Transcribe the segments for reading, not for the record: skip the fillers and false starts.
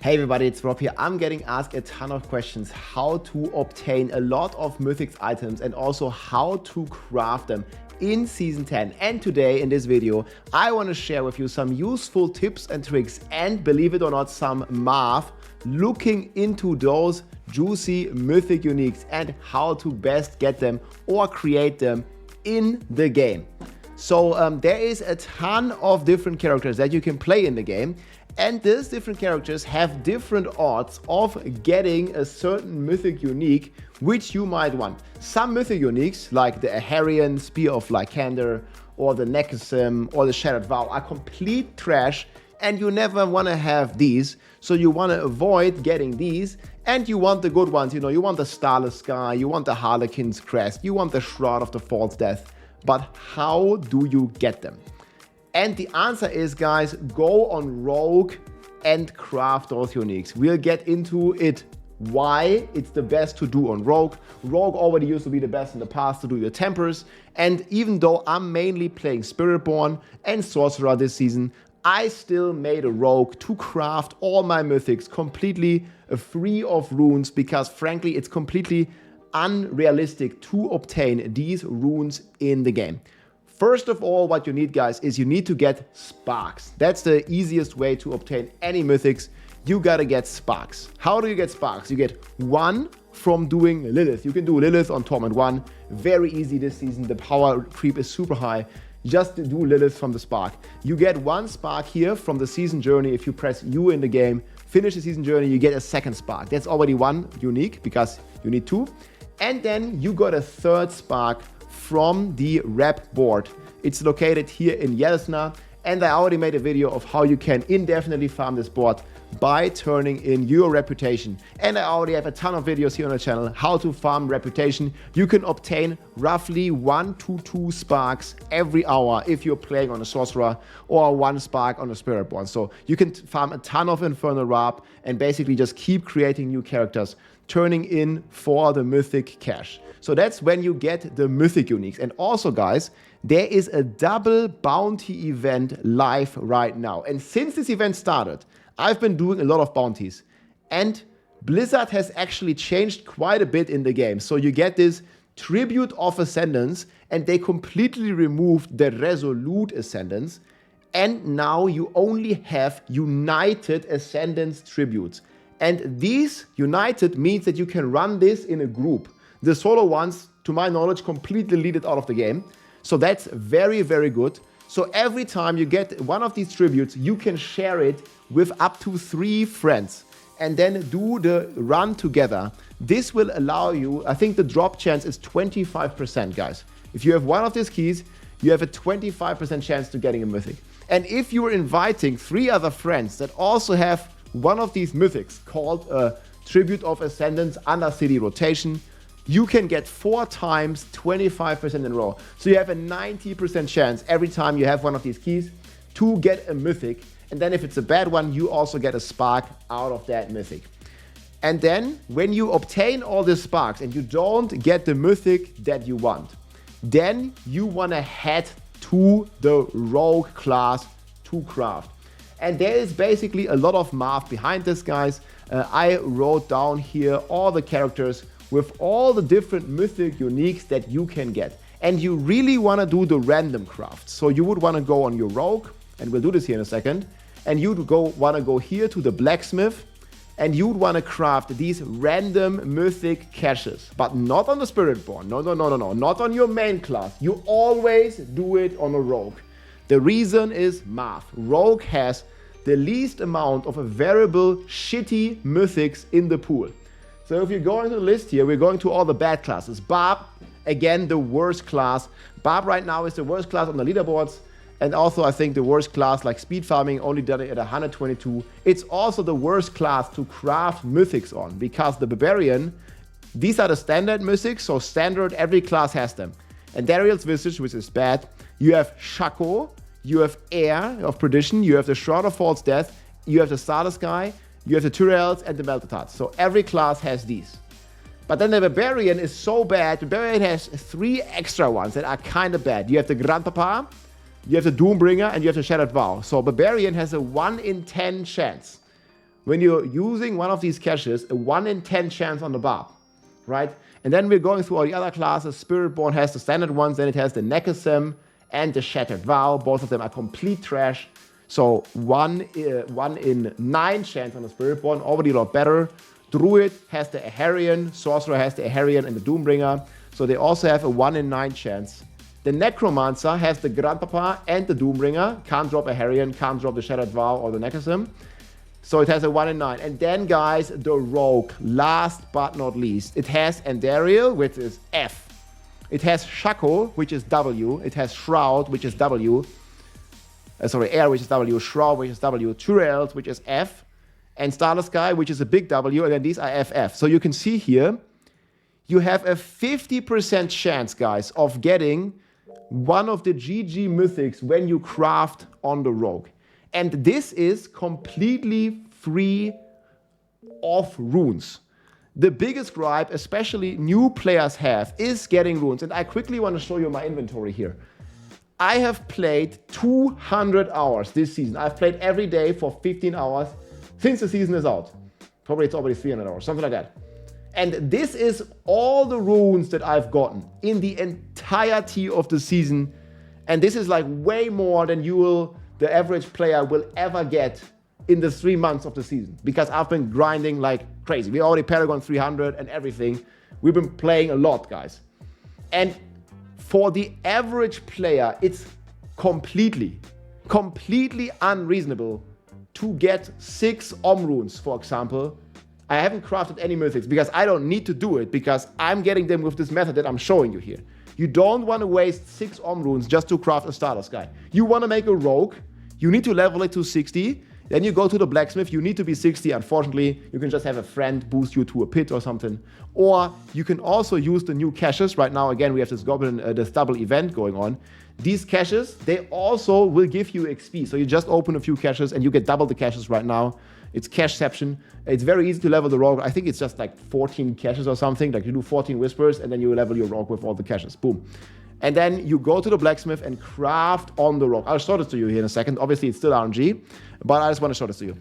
Hey everybody, it's Rob here. I'm getting asked a ton of questions how to obtain a lot of Mythics items and also how to craft them in Season 10. And today in this video, I want to share with you some useful tips and tricks and, believe it or not, some math looking into those juicy Mythic Uniques and how to best get them or create them in the game. So there is a ton of different characters that you can play in the game. And these different characters have different odds of getting a certain Mythic Unique which you might want. Some Mythic Uniques, like the Aharian Spear of Lycander, or the Nekazim, or the Shattered Vow, are complete trash, and you never want to have these. So you want to avoid getting these, and you want the good ones. You know, you want the Starless Sky, you want the Harlequin's Crest, you want the Shroud of the False Death. But how do you get them? And the answer is, guys, go on Rogue and craft those uniques. We'll get into it, why it's the best to do on Rogue. Rogue already used to be the best in the past to do your tempers. And even though I'm mainly playing Spiritborn and Sorcerer this season, I still made a Rogue to craft all my mythics completely free of runes, because frankly, it's completely unrealistic to obtain these runes in the game. First of all, what you need, guys, is you need to get sparks. That's the easiest way to obtain any mythics. You gotta get sparks. How do you get sparks? You get one from doing Lilith. You can do Lilith on Torment 1. Very easy this season. The power creep is super high. Just do Lilith from the spark. You get one spark here from the season journey. If you press U in the game, finish the season journey, you get a second spark. That's already one unique because you need two. And then you got a third spark from the rep board. It's located here in Yeltsna, and I already made a video of how you can indefinitely farm this board by turning in your reputation. And I already have a ton of videos here on the channel how to farm reputation. You can obtain roughly 1 to 2 sparks every hour if you're playing on a sorcerer, or 1 spark on a Spiritborn. So you can farm a ton of Infernal Warp and basically just keep creating new characters, turning in for the mythic cash. So that's when you get the Mythic Uniques. And also, guys, there is a double bounty event live right now. And since this event started, I've been doing a lot of bounties. And Blizzard has actually changed quite a bit in the game. So you get this Tribute of Ascendance, and they completely removed the Resolute Ascendance. And now you only have United Ascendance Tributes. And these United means that you can run this in a group. The solo ones, to my knowledge, completely deleted out of the game. So that's very, very good. So every time you get one of these tributes, you can share it with up to 3 friends and then do the run together. This will allow you, I think the drop chance is 25%, guys. If you have one of these keys, you have a 25% chance to getting a mythic. And if you're inviting 3 other friends that also have one of these mythics called a Tribute of Ascendance under city rotation, you can get 4 times 25% in a row. So you have a 90% chance every time you have one of these keys to get a mythic. And then if it's a bad one, you also get a spark out of that mythic. And then when you obtain all these sparks and you don't get the mythic that you want, then you want to head to the rogue class to craft. And there is basically a lot of math behind this, guys. I wrote down here all the characters with all the different mythic uniques that you can get. And you really want to do the random craft. So you would want to go on your rogue, and we'll do this here in a second, and you'd want to go here to the blacksmith, and you'd want to craft these random mythic caches, but not on the Spiritborn. No, not on your main class. You always do it on a rogue. The reason is math. Rogue has the least amount of a variable shitty mythics in the pool. So if you go into the list here, we're going to all the bad classes. Barb, again, the worst class. Barb right now is the worst class on the leaderboards. And also, I think the worst class, like speed farming, only done it at 122. It's also the worst class to craft mythics on, because the Barbarian, these are the standard mythics, so standard, every class has them. And Dariel's Visage, which is bad. You have Shaco, you have Air of Perdition, you have the Shroud of False Death, you have the Starless Sky, you have the Tyrells and the Meltatats. So every class has these. But then the Barbarian is so bad. The Barbarian has 3 extra ones that are kind of bad. You have the Grandpapa, you have the Doombringer, and you have the Shattered Vow. So Barbarian has a 1 in 10 chance when you're using one of these caches, a 1 in 10 chance on the barb, right? And then we're going through all the other classes. Spiritborn has the standard ones, then it has the Nekasem and the Shattered Vow. Both of them are complete trash. So 1 in 9 chance on the Spiritborn, already a lot better. Druid has the Aharian, Sorcerer has the Aharian and the Doombringer. So they also have a 1 in 9 chance. The Necromancer has the Grandpapa and the Doombringer. Can't drop Aharian, can't drop the Shattered Vow or the Nekasem. So it has a 1 in 9. And then, guys, the Rogue, last but not least. It has Andariel, which is F. It has Shaco, which is W. It has Shroud, which is W. Air, which is W. Shroud, which is W. Turaels, which is F. And Starless Sky, which is a big W. And then these are FF. So you can see here, you have a 50% chance, guys, of getting one of the GG Mythics when you craft on the Rogue. And this is completely free of runes. The biggest gripe, especially new players have, is getting runes. And I quickly want to show you my inventory here. I have played 200 hours this season. I've played every day for 15 hours since the season is out. Probably it's already 300 hours, something like that. And this is all the runes that I've gotten in the entirety of the season. And this is like way more than the average player will ever get in the 3 months of the season, because I've been grinding like crazy. We already Paragon 300 and everything. We've been playing a lot, guys. And for the average player, it's completely unreasonable to get 6 runes, for example. I haven't crafted any mythics because I don't need to do it, because I'm getting them with this method that I'm showing you here. You don't want to waste 6 runes just to craft a Starless Guy. You want to make a Rogue, you need to level it to 60, then you go to the blacksmith, you need to be 60. Unfortunately, you can just have a friend boost you to a pit or something. Or you can also use the new caches. Right now, again, we have this goblin, this double event going on. These caches, they also will give you XP. So you just open a few caches and you get double the caches right now. It's cacheception. It's very easy to level the Rogue. I think it's just like 14 caches or something. Like you do 14 whispers and then you level your Rogue with all the caches. Boom. And then you go to the blacksmith and craft on the Rogue. I'll show this to you here in a second. Obviously, it's still RNG, but I just want to show this to you.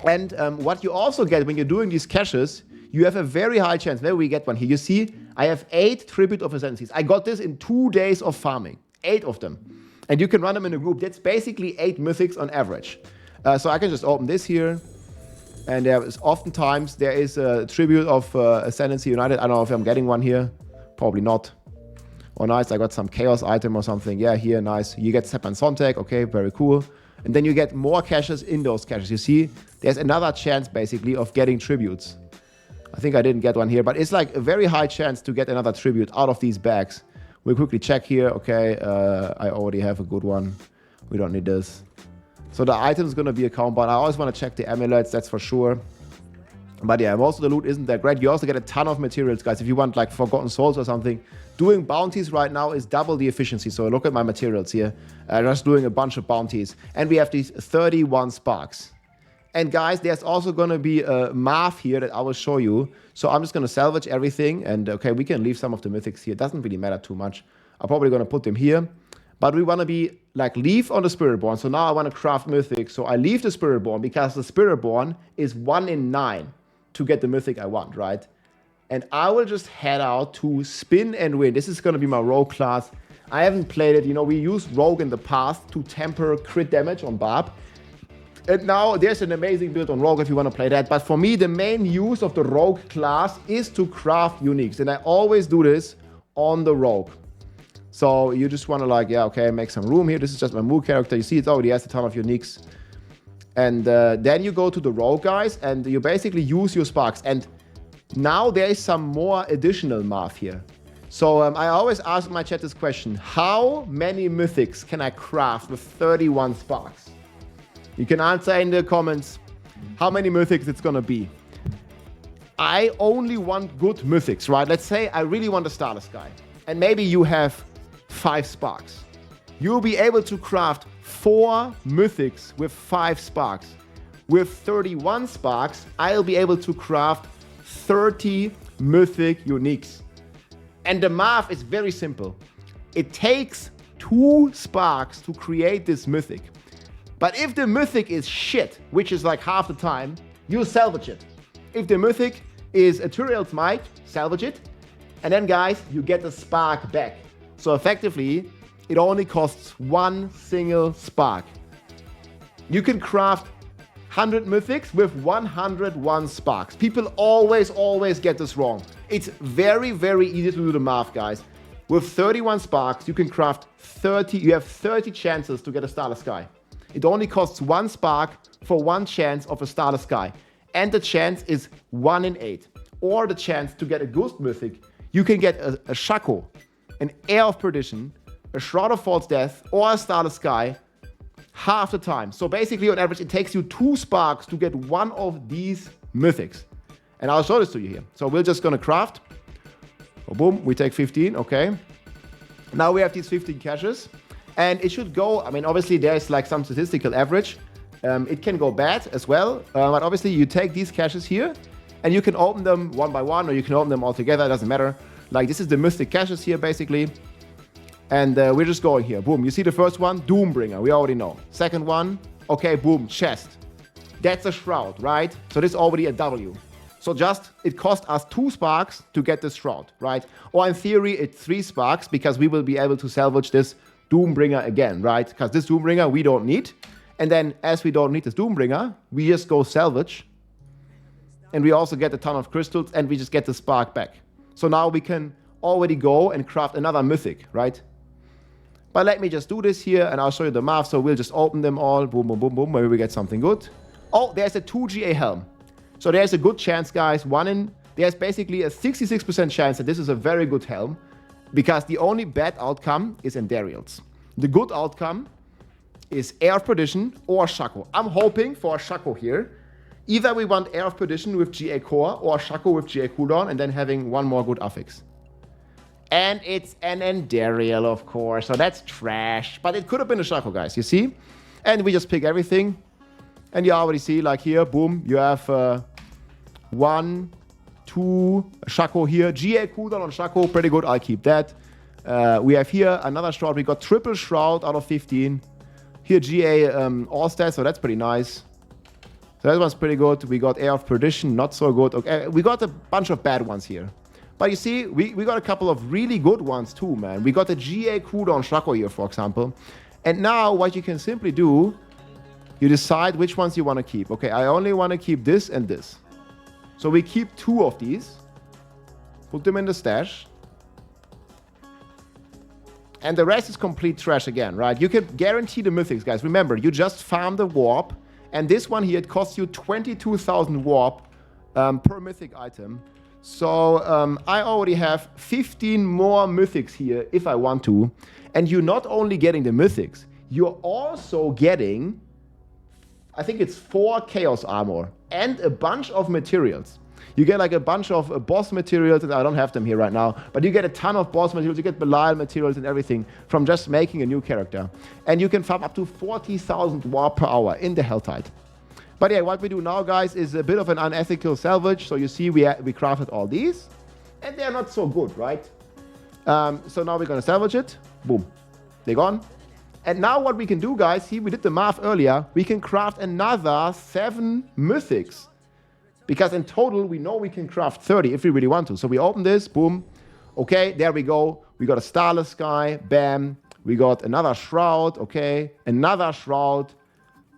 And what you also get when you're doing these caches, you have a very high chance. Maybe we get one here. You see, I have 8 Tribute of Ascendancies. I got this in 2 days of farming. 8 of them. And you can run them in a group. That's basically 8 mythics on average. So I can just open this here. And oftentimes there is a Tribute of Ascendancy United. I don't know if I'm getting one here. Probably not. Oh, nice. I got some Chaos item or something. Yeah, here, nice. You get Sepan Sontag. Okay, very cool. And then you get more caches in those caches. You see, there's another chance, basically, of getting tributes. I think I didn't get one here, but it's like a very high chance to get another tribute out of these bags. We'll quickly check here. Okay, I already have a good one. We don't need this. So the item is going to be a count, but I always want to check the amulets, that's for sure. But yeah, most of the loot isn't that great. You also get a ton of materials, guys. If you want like Forgotten Souls or something, doing bounties right now is double the efficiency. So look at my materials here. Just doing a bunch of bounties. And we have these 31 sparks. And guys, there's also going to be a math here that I will show you. So I'm just going to salvage everything. And okay, we can leave some of the mythics here. It doesn't really matter too much. I'm probably going to put them here. But we want to be like leave on the Spiritborn. So now I want to craft mythic. So I leave the Spiritborn because the Spiritborn is 1 in 9 to get the mythic I want, right? And I will just head out to spin and win. This is going to be my Rogue class. I haven't played it. You know, we used Rogue in the past to temper crit damage on Barb. And now there's an amazing build on Rogue if you want to play that. But for me, the main use of the Rogue class is to craft uniques. And I always do this on the Rogue. So you just want to like, yeah, okay, make some room here. This is just my Moo character. You see, it already has a ton of uniques. And then you go to the Rogue, guys, and you basically use your sparks. And now there is some more additional math here. So I always ask my chat this question. How many mythics can I craft with 31 sparks? You can answer in the comments how many mythics it's going to be. I only want good mythics, right? Let's say I really want a Starless guy. And maybe you have 5 sparks. You'll be able to craft 4 mythics with 5 sparks. With 31 sparks, I'll be able to craft 30 mythic uniques. And the math is very simple. It takes 2 sparks to create this mythic. But if the Mythic is shit, which is like half the time, you salvage it. If the Mythic is Ethereal's Might, salvage it. And then, guys, you get the spark back. So effectively, it only costs one single spark. You can craft 100 Mythics with 101 sparks. People always get this wrong. It's very, very easy to do the math, guys. With 31 sparks, you can craft 30, you have 30 chances to get a Starless Sky. It only costs one spark for one chance of a Starless Sky. And the chance is 1 in 8. Or the chance to get a Ghost Mythic. You can get a Shaco, an Heir of Perdition, a Shroud of False Death, or a Starless Sky half the time. So basically, on average, it takes you 2 sparks to get one of these Mythics. And I'll show this to you here. So we're just gonna craft. Oh, boom, we take 15, okay. Now we have these 15 caches. And it should go, I mean, obviously there's like some statistical average. It can go bad as well. But obviously you take these caches here and you can open them one by one, or you can open them all together, it doesn't matter. Like this is the Mystic caches here basically. And we're just going here. Boom, you see the first one, Doombringer, we already know. Second one, okay, boom, chest. That's a Shroud, right? So this is already a W. So just, it cost us 2 sparks to get this Shroud, right? Or in theory, it's 3 sparks because we will be able to salvage this Doombringer again, right? Because this Doombringer we don't need. And then as we don't need this Doombringer, we just go salvage. And we also get a ton of crystals and we just get the spark back. So now we can already go and craft another Mythic, right? But let me just do this here and I'll show you the math. So we'll just open them all. Boom, boom, boom, boom. Maybe we get something good. Oh, there's a 2 GA helm. So there's a good chance, guys. There's basically a 66% chance that this is a very good helm. Because the only bad outcome is Endarials. The good outcome is Heir of Perdition or Shaco. I'm hoping for a Shaco here. Either we want Heir of Perdition with GA Core or Shaco with GA cooldown and then having one more good affix. And it's an Endarial, of course. So that's trash. But it could have been a Shaco, guys. You see? And we just pick everything. And you already see, like here, boom, you have 1, 2, Shaco here. GA cooldown on Shaco, pretty good. I'll keep that. We have here another Shroud. We got triple Shroud out of 15. Here, GA all stats, so that's pretty nice. So that one's pretty good. We got Heir of Perdition, not so good. Okay, we got a bunch of bad ones here. But you see, we got a couple of really good ones too, man. We got the GA cooldown Shaco here, for example. And now what you can simply do, you decide which ones you want to keep. Okay, I only want to keep this and this. So we keep 2 of these. Put them in the stash. And the rest is complete trash again, right? You can guarantee the Mythics, guys. Remember, you just farm the warp. And this one here, it costs you 22,000 warp per Mythic item. So I already have 15 more Mythics here if I want to. And you're not only getting the Mythics, you're also getting, I think it's 4 Chaos Armor and a bunch of materials. You get like a bunch of boss materials, and I don't have them here right now, but you get a ton of boss materials, you get Belial materials and everything from just making a new character. And you can farm up to 40,000 warp per hour in the Helltide. But yeah, what we do now, guys, is a bit of an unethical salvage. So you see we crafted all these, and they're not so good, right? So now we're going to salvage it. Boom. They're gone. And now what we can do, guys, see, we did the math earlier. We can craft another 7 Mythics. Because in total, we know we can craft 30 if we really want to. So we open this, boom. Okay, there we go. We got a Starless Sky, bam. We got another Shroud, okay. Another Shroud.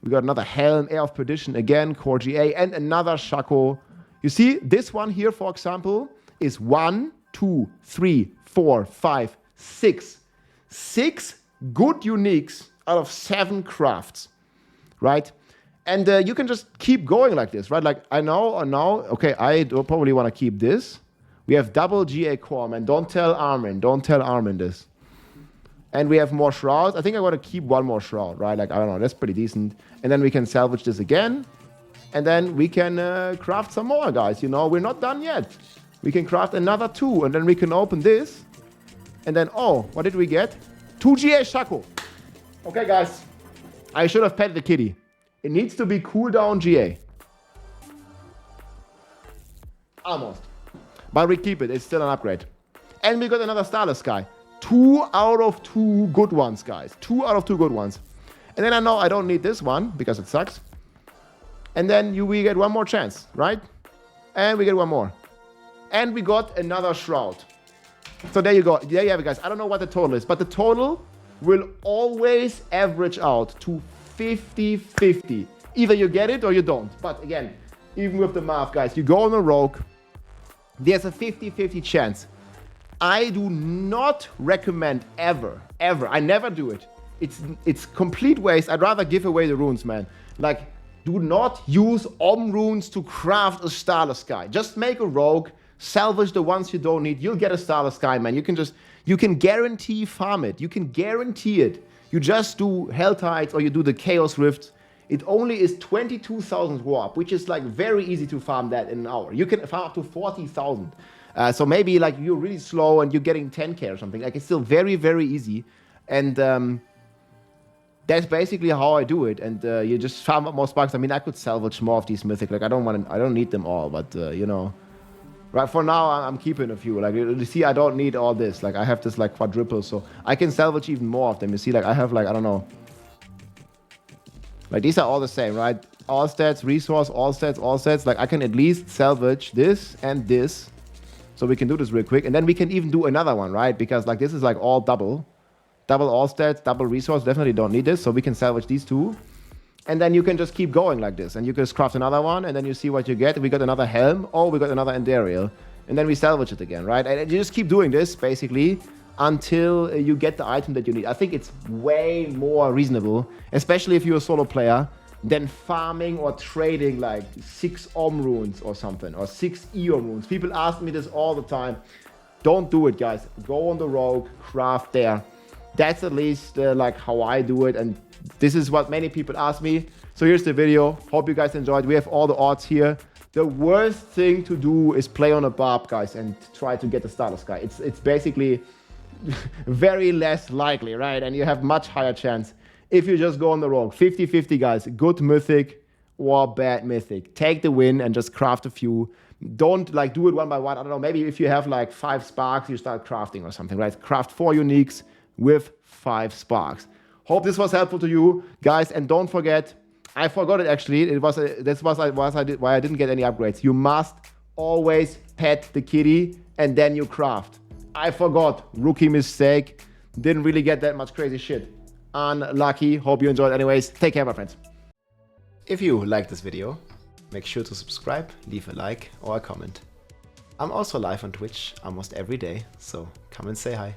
We got another Helm, Heir of Perdition again, Core GA, and another Shaco. You see, this one here, for example, is 1, 2, 3, 4, 5, 6. 6 good uniques out of 7 crafts, right? And you can just keep going like this, right? Like, I know, okay, I do probably want to keep this. We have double GA core, man. Don't tell Armin this. And we have more Shrouds. I think I want to keep 1 more Shroud, right? Like, I don't know, that's pretty decent. And then we can salvage this again. And then we can craft some more, guys. You know, we're not done yet. We can craft another 2, and then we can open this. And then, oh, what did we get? 2 GA Shaco. Okay, guys. I should have petted the kitty. It needs to be cooldown GA. Almost. But we keep it. It's still an upgrade. And we got another Starless Sky. 2 out of 2 good ones, guys. 2 out of 2 good ones. And then I know I don't need this one because it sucks. And then we get one more chance, right? And we get one more. And we got another shroud. So there you go. There you have it, guys. I don't know what the total is, but the total will always average out to 50-50. Either you get it or you don't. But again, even with the math, guys, you go on a rogue, there's a 50-50 chance. I do not recommend ever, I never do it. It's complete waste. I'd rather give away the runes, man. Like, do not use runes to craft a Starless Sky. Just make a rogue, salvage the ones you don't need. You'll get a Starless Sky, man. You can guarantee farm it. You can guarantee it. You just do Hell Tides or you do the Chaos Rift. It only is 22,000 warp, which is like very easy to farm that in an hour. You can farm up to 40,000. So maybe like you're really slow and you're getting 10k or something. Like it's still very, very easy. And that's basically how I do it. And you just farm up more sparks. I mean, I could salvage more of these mythic. Like I don't need them all, but you know, right for now I'm keeping a few. Like you see, I don't need all this. Like I have this like quadruple, so I can salvage even more of them. You see, like I have like, I don't know. Like these are all the same, right? All stats, resource, all stats, all stats. Like I can at least salvage this and this. So we can do this real quick. And then we can even do another one, right? Because like this is like all double. Double all stats, double resource. Definitely don't need this. So we can salvage these two. And then you can just keep going like this. And you can just craft another one. And then you see what you get. We got another helm. Oh, we got another Endariel. And then we salvage it again, right? And you just keep doing this basically until you get the item that you need. I think it's way more reasonable, especially if you're a solo player, than farming or trading like 6 runes or something, or 6 Eon runes. People ask me this all the time. Don't do it, guys. Go on the rogue, craft there. That's at least like how I do it, and this is what many people ask me. So here's the video. Hope you guys enjoyed. We have all the odds here. The worst thing to do is play on a barb, guys, and try to get the Starless Sky. It's basically very less likely, right? And you have much higher chance if you just go on the rogue. 50-50, guys. Good mythic or bad mythic. Take the win and just craft a few. Don't like do it one by one. I don't know, maybe if you have like 5 sparks, you start crafting or something, right? Craft 4 uniques with 5 sparks. Hope this was helpful to you, guys. And don't forget, I forgot it actually. That's why I didn't get any upgrades. You must always pet the kitty and then you craft. I forgot. Rookie mistake. Didn't really get that much crazy shit. Unlucky. Hope you enjoyed anyways. Take care, my friends. If you liked this video, make sure to subscribe, leave a like or a comment. I'm also live on Twitch almost every day, so come and say hi.